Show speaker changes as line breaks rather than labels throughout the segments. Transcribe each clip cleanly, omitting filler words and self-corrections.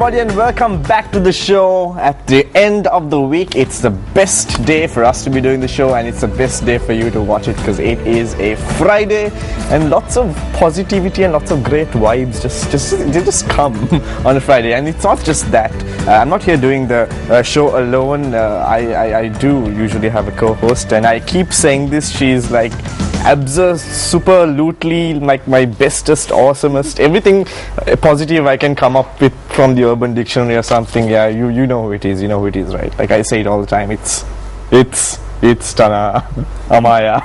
everybody, and welcome back to the show. At the end of the week, it's the best day for us to be doing the show, and it's the best day for you to watch it because it is a Friday, and lots of positivity and lots of great vibes just come on a Friday. And it's not just that. I'm not here doing the show alone. I do usually have a co-host, and I keep saying this. She's like absolutely like my bestest, awesomest, everything positive I can come up with from the Urban Dictionary or something. Yeah, you know who it is. You know who it is, right? Like I say it all the time. It's Tana Amaya.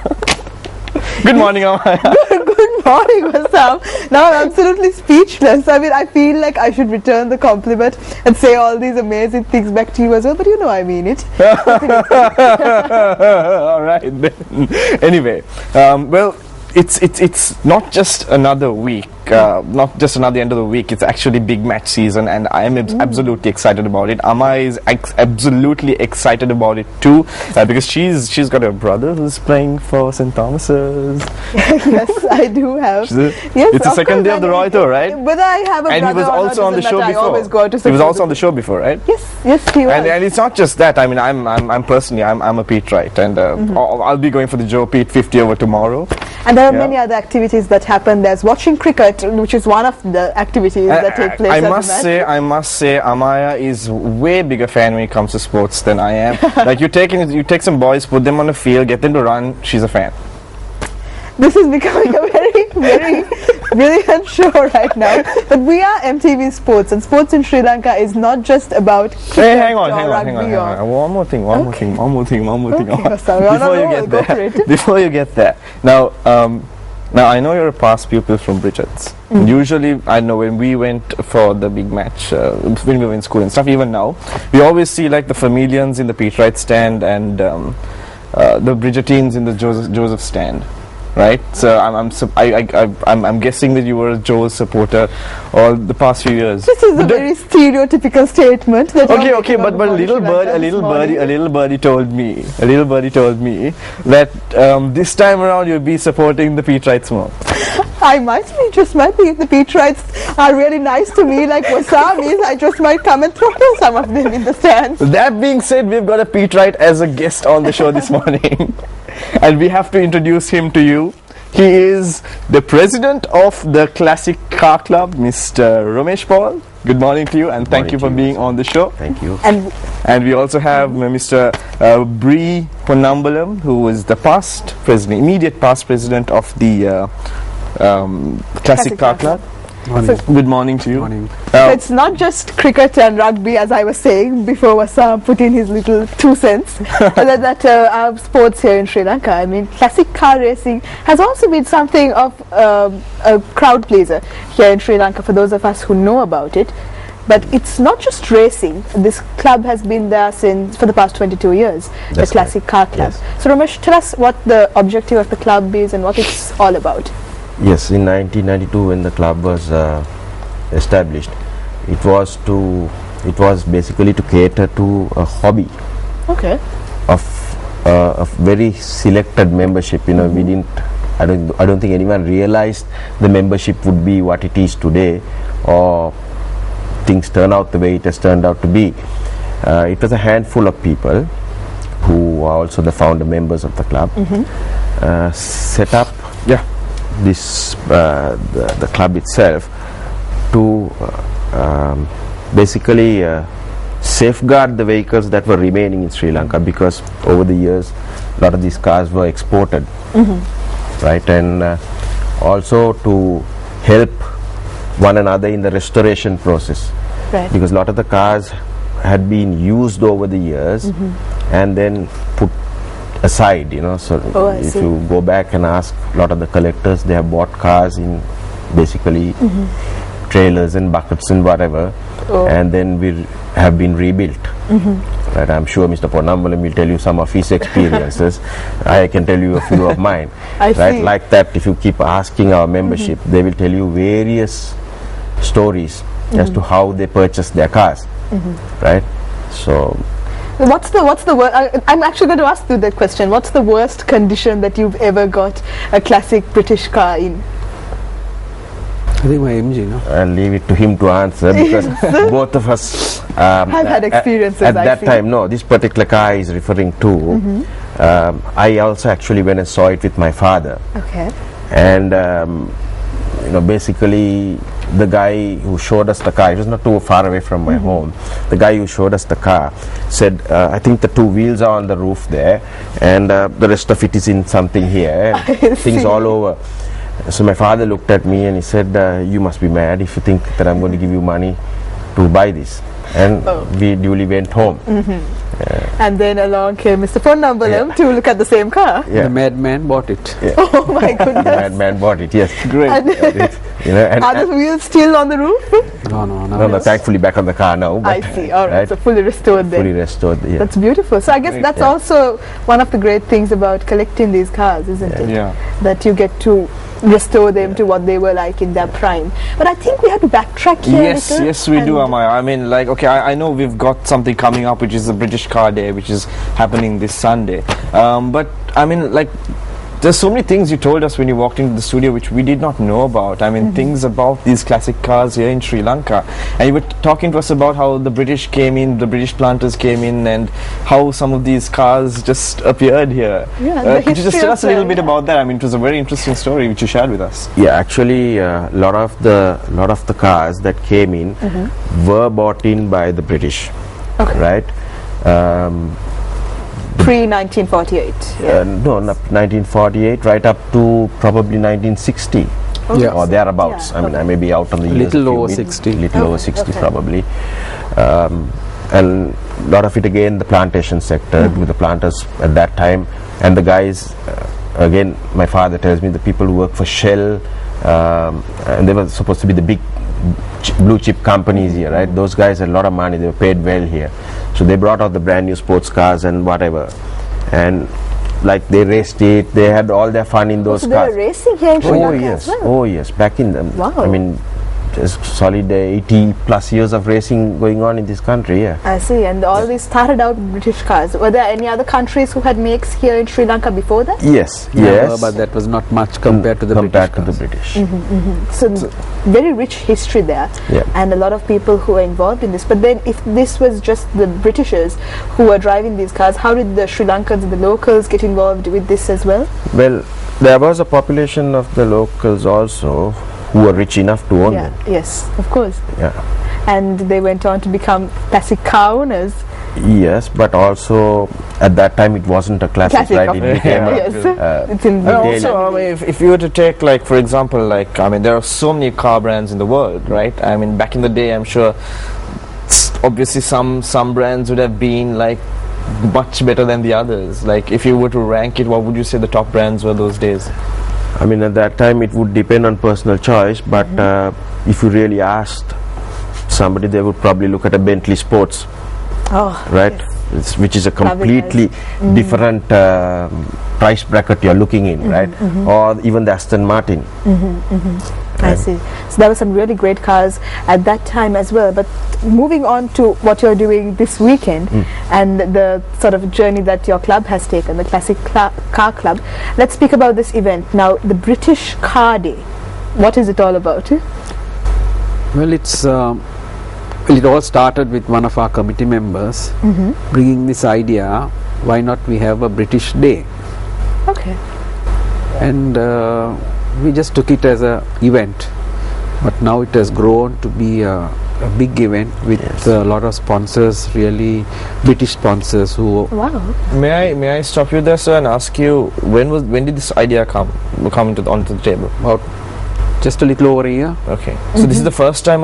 Good morning, Amaya.
Good morning, Vassam. Now I'm absolutely speechless. I mean, I feel like I should return the compliment and say all these amazing things back to you as well, but you know I mean it.
All right then. Anyway, well, it's not just another week, not just another end of the week. It's actually big match season, and I am absolutely excited about it. Amma is absolutely excited about it too, because she's got a brother who's playing for St. Thomas's.
Yes, I do have.
It's the second day of the Royal Tour, right?
Whether I have a brother,
and he was also on the show before.
I always go to
he was also on the show before, right?
Yes, he was.
And it's not just that. I mean, I'm personally, I'm a Pete Wright, and I'll be going for the Joe Pete 50 over tomorrow.
And there are many other activities that happen. There's watching cricket, which is one of the activities that take place.
I must say, Amaya is way bigger fan when it comes to sports than I am. Like you take some boys, put them on the field, get them to run. She's a fan.
This is becoming a very brilliant show right now. But we are MTV Sports, and sports in Sri Lanka is not just about cricket.
Hey, hang on. One more thing. Okay, before you get there. Now I know you're a past pupil from Bridget's. Usually, I know when we went for the big match, when we were in school and stuff, even now, we always see like the Familians in the Pete Wright stand and the Bridgetines in the Joseph stand. Right, so I'm guessing that you were a Joel's supporter all the past few years.
This is a very stereotypical statement. That
okay, but a little birdie told me that this time around you'll be supporting the Pete Wrights more.
I might be, just might be. If the Pete Wrights are really nice to me, like Wassam is, I just might come and throw some of them in the stands.
That being said, we've got a Pete Wright as a guest on the show this morning. And we have to introduce him to you. He is the president of the Classic Car Club, Mr. Ramesh Paul. Good morning to you, and thank you for being on the show.
Thank you.
And we also have Mr. Bree Ponnambalam, who is the immediate past president of the Classic Car Club.
Morning.
So, good morning to you.
Morning.
So it's not just cricket and rugby, as I was saying before Wassam put in his little 2 cents, that our sports here in Sri Lanka. I mean, classic car racing has also been something of a crowd pleaser here in Sri Lanka for those of us who know about it. But it's not just racing. This club has been there for the past 22 years, the Classic Car Club. Yes. So Ramesh, tell us what the objective of the club is and what it's all about.
Yes, in 1992 when the club was established, it was basically to cater to a hobby.
Okay.
Of very selected membership. You know, we didn't. I don't think anyone realized the membership would be what it is today, or things turn out the way it has turned out to be. It was a handful of people who are also the founder members of the club set up this the club itself to basically safeguard the vehicles that were remaining in Sri Lanka, because over the years a lot of these cars were exported, right, and also to help one another in the restoration process,
right,
because a lot of the cars had been used over the years and then put aside, you know. So if you go back and ask a lot of the collectors, they have bought cars in basically trailers and buckets and whatever, and then we have been rebuilt. Right, I'm sure Mr. Ponnambalam will tell you some of his experiences. I can tell you a few of mine. Right, like that, if you keep asking our membership, they will tell you various stories as to how they purchased their cars. Right, so
what's the worst? I'm actually going to ask you that question. What's the worst condition that you've ever got a classic British car in?
I think my MG, no?
I'll leave it to him to answer because both of us
I've had experiences.
at that time. No, this particular car is referring to. I also actually went and saw it with my father.
Okay.
And basically the guy who showed us the car, it was not too far away from my home. The guy who showed us the car said, I think the two wheels are on the roof there, and the rest of it is in something here, things all over. So my father looked at me and he said, you must be mad if you think that I'm going to give you money to buy this. And we duly went home.
And then along came Mr. Ponnambalam to look at the same car.
Yeah.
The madman bought it.
Yeah.
Oh my goodness.
The madman bought it, yes.
Great.
And are the wheels still on the roof?
No, thankfully back on the car now.
I see. All right. So fully restored there.
Fully restored, yeah.
That's beautiful. So I guess that's also one of the great things about collecting these cars, isn't it?
Yeah.
That you get to restore them to what they were like in their prime. But I think we have to backtrack here.
Yes, we do, Amaya. I mean, like, okay, I know we've got something coming up, which is the British Car Day, which is happening this Sunday. But I mean, like, there's so many things you told us when you walked into the studio which we did not know about. I mean, things about these classic cars here in Sri Lanka. And you were talking to us about how the British came in, the British planters came in, and how some of these cars just appeared here.
Yeah,
could you just tell us a little bit about that? I mean, it was a very interesting story which you shared with us.
Yeah, actually, a lot of the cars that came in were bought in by the British, right?
Pre-1948.
No, not 1948, right up to probably 1960 or thereabouts.
Yeah,
I mean, I may be out on the years.
Little over 60.
Little over 60 probably. And a lot of it again the plantation sector with the planters at that time, and the guys. Again, my father tells me the people who work for Shell, and they were supposed to be the big blue chip companies here, right? Those guys had a lot of money, they were paid well here, so they brought out the brand new sports cars and whatever, and like they raced it, they had all their fun in those
So
cars.
they were racing here in Sri Lanka
Yes,
as well.
yes, back in them.
Wow.
I mean, there's solid 80 plus years of racing going on in this country.
I see, and all these started out with British cars. Were there any other countries who had makes here in Sri Lanka before that?
Yes,
But that was not much compared to the British.
So very rich history there, and a lot of people who are involved in this. But then if this was just the Britishers who were driving these cars, how did the Sri Lankans, the locals, get involved with this as well?
Well, there was a population of the locals also who were rich enough to own them.
Yes, of course.
Yeah.
And they went on to become classic car owners.
Yes, but also at that time it wasn't a classic, right? It became
It's in
And also, I mean, if you were to take, like, for example, like, I mean, there are so many car brands in the world, right? I mean, back in the day, I'm sure obviously some brands would have been like much better than the others. Like, if you were to rank it, what would you say the top brands were those days?
I mean, at that time it would depend on personal choice, but if you really asked somebody, they would probably look at a Bentley Sports, right? Yes. Which is a completely different price bracket you're looking in, right? Or even the Aston Martin.
I see. So there were some really great cars at that time as well. But moving on to what you're doing this weekend and the sort of journey that your club has taken, the Classic Car Club, let's speak about this event. Now, the British Car Day, what is it all about?
Well, it all started with one of our committee members bringing this idea, why not we have a British Day?
Okay.
And we just took it as a event, but now it has grown to be a big event with a lot of sponsors, really British sponsors who.
Wow.
May I stop you there, sir, and ask you when did this idea come onto the table?
About just a little over a year.
Okay, so this is the first time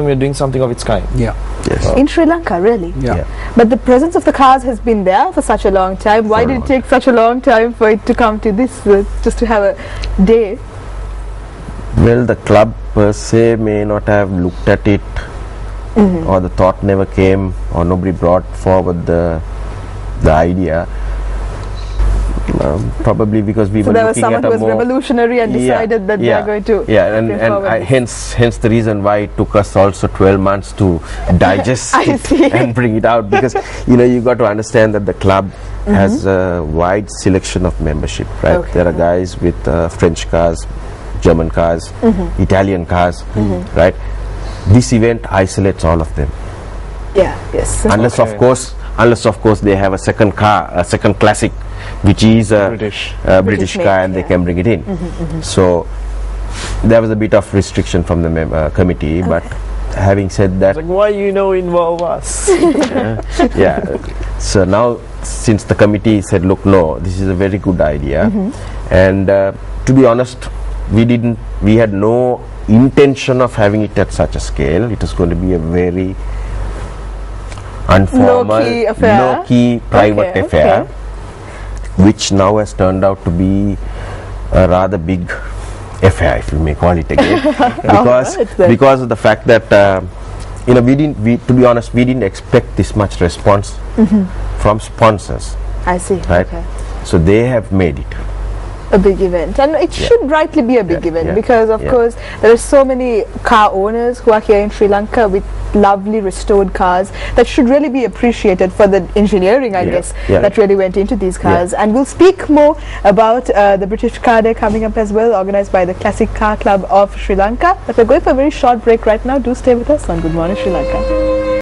we're doing something of its kind.
Yeah.
Yes.
In Sri Lanka, really?
Yeah.
But the presence of the cars has been there for such a long time. Why did it take such a long time for it to come to this, just to have a day?
Well, the club per se may not have looked at it, or the thought never came, or nobody brought forward the idea. Probably because we
So
were
there was
looking
someone
at
who
a
was revolutionary and decided that they are going to
hence the reason why it took us also 12 months to digest it and bring it out, because you got to understand that the club has a wide selection of membership, right? There are guys with French cars, German cars, Italian cars, right? This event isolates all of them.
Yeah, yes.
Unless of course they have a second car, a second classic, which is a British car, and they can bring it in. So there was a bit of restriction from the committee, but having said that,
Like, why involve us?
yeah. So now, since the committee said, look, no, this is a very good idea, and to be honest, we had no intention of having it at such a scale. It was going to be a very informal, low-key private affair, which now has turned out to be a rather big affair, if you may call it again, because of the fact that to be honest, we didn't expect this much response from sponsors.
I see.
Right?
Okay.
So they have made it
A big event, and it should rightly be a big event, because of course there are so many car owners who are here in Sri Lanka with lovely restored cars that should really be appreciated for the engineering, I guess, that really went into these cars. And we'll speak more about the British Car Day coming up as well, organized by the Classic Car Club of Sri Lanka. But we're going for a very short break right now. Do stay with us on Good Morning Sri Lanka.